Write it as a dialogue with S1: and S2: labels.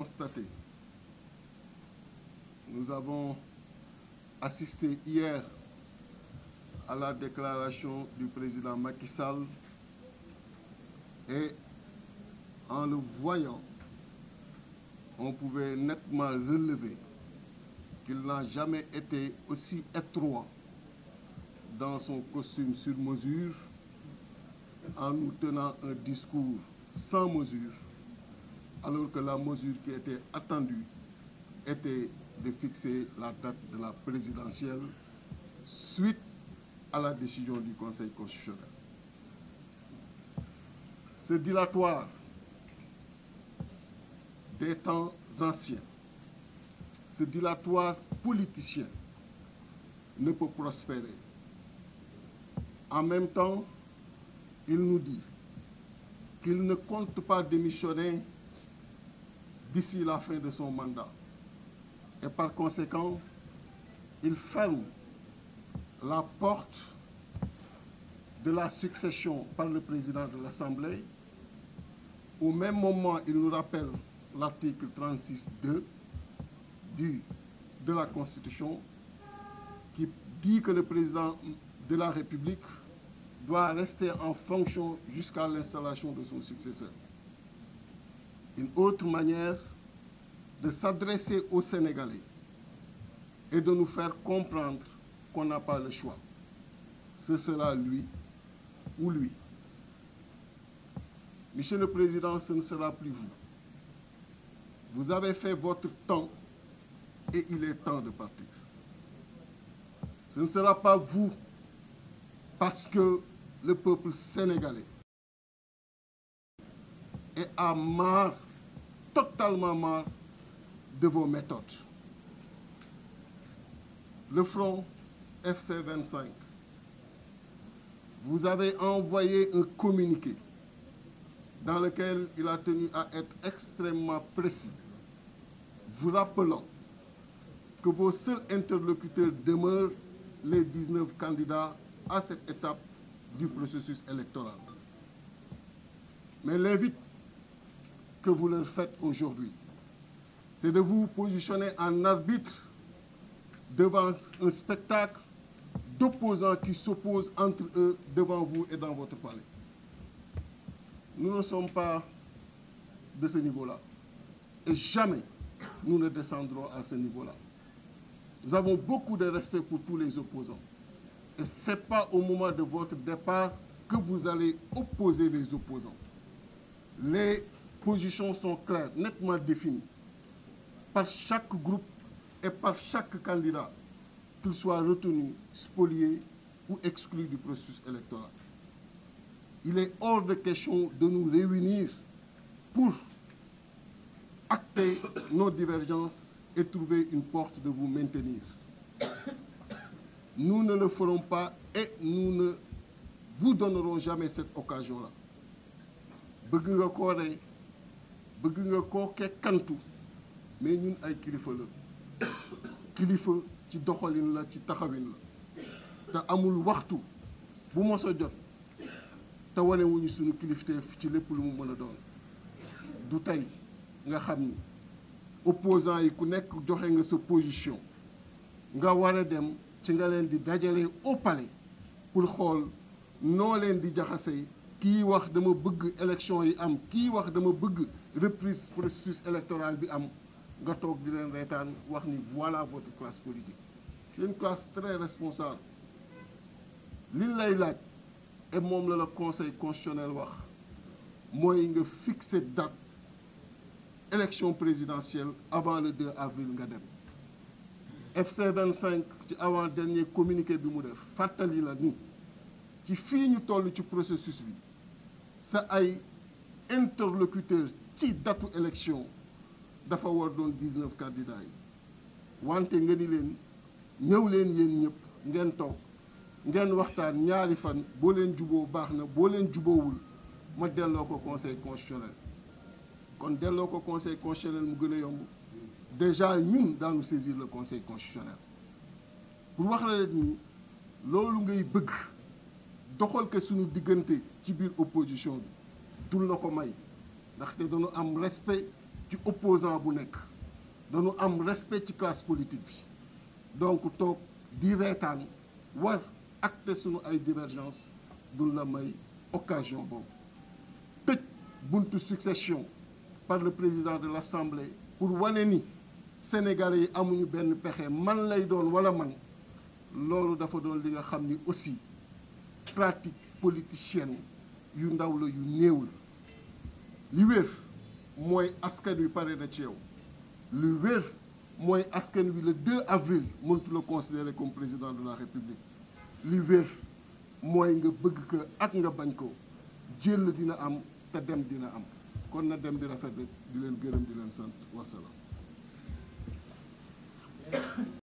S1: Constaté. Nous avons assisté hier à la déclaration du président Macky Sall et en le voyant, on pouvait nettement relever qu'il n'a jamais été aussi étroit dans son costume sur mesure en nous tenant un discours sans mesure, alors que la mesure qui était attendue était de fixer la date de la présidentielle suite à la décision du Conseil constitutionnel. Ce dilatoire des temps anciens, ce dilatoire politicien ne peut prospérer. En même temps, il nous dit qu'il ne compte pas démissionner d'ici la fin de son mandat. Et par conséquent, il ferme la porte de la succession par le président de l'Assemblée. Au même moment, il nous rappelle l'article 36.2 de la Constitution qui dit que le président de la République doit rester en fonction jusqu'à l'installation de son successeur. Une autre manière de s'adresser aux Sénégalais et de nous faire comprendre qu'on n'a pas le choix. Ce sera lui ou lui. Monsieur le Président, ce ne sera plus vous. Vous avez fait votre temps et il est temps de partir. Ce ne sera pas vous parce que le peuple sénégalais est marre, totalement marre de vos méthodes. Le front FC25, vous avez envoyé un communiqué dans lequel il a tenu à être extrêmement précis, vous rappelant que vos seuls interlocuteurs demeurent les 19 candidats à cette étape du processus électoral. Mais l'invite que vous leur faites aujourd'hui, c'est de vous positionner en arbitre devant un spectacle d'opposants qui s'opposent entre eux devant vous et dans votre palais. Nous ne sommes pas de ce niveau-là. Et jamais nous ne descendrons à ce niveau-là. Nous avons beaucoup de respect pour tous les opposants. Et ce n'est pas au moment de votre départ que vous allez opposer les opposants. Les positions sont claires, nettement définies, par chaque groupe et par chaque candidat, qu'il soit retenu, spolié ou exclu du processus électoral. Il est hors de question de nous réunir pour acter nos divergences et trouver une porte de vous maintenir. Nous ne le ferons pas et nous ne vous donnerons jamais cette occasion-là. Bëgg nga koo rey, bëgg nga koo kekkantu, mais ñun ay kilifa la. Kilifa ci doxalin la, ci taxawin la. Te amul waxtu bu mos a jot te wane wuñu suñu kilifteef ci lépp lu mu mën a doon. Du tey nga xam ni opposants yi ku nekk joxe nga sa position nga war a dem ci nga leen di dajale au palais pour xool noo leen di jaxase kii wax dama bëgg élection yi am kii wax dama bëgg reprise processus électoral bi am nga toog di leen reetaan wax ni voilà votre classe politique. C'est une classe très responsable. Li lay laaj et moom la conseil constitutionnel wax mooy nga fixer date élection présidentielle avant le 2 avril nga dem. FC25 ci avant dernier communiqué bi mu def fàttali la ni ci fii ñu toll ci processus bi sa ay interlocuteurs ci datu élection dafa war doon 19 candidats yi wante nga ni leen ñëw leen yéen ñëpp ngeen toog ngeen waxtaan ñaari fan boo leen juboo baax na boo leen juboowul ma delloo ko conseil constitutionnel. Kon delloo ko conseil constitutionnel mu gën a yomb déjà ñun daanu saisir le conseil constitutionnel pour wax la leen ni loolu ngay bëgg doxal ko suñu diggante ci biir opposition bi dul na ko may ndaxte dañu am respect ci opposant bu nekk dañu am respect ci classe politique bi donc toog di reetaan war acter sunu ay divergence du la may occasion boobu tëj buntu succession par le président de l'Assemblée pour wane ni Sénégalais yi amuñu benn pexe man lay doon wala man loolu dafa doon li nga xam ni aussi pratique politicienne yu ndaw la yu néew la li wér mooy askan wi pare na ci yow li wér mooy askan wi le 2 avril mëntu la considérer comme président de la République li wér mooy nga bëgg ko ak nga bañ ko jël dina am te dem dina am kon na dem di rafet rek di leen gërëm di leen sant wasalaam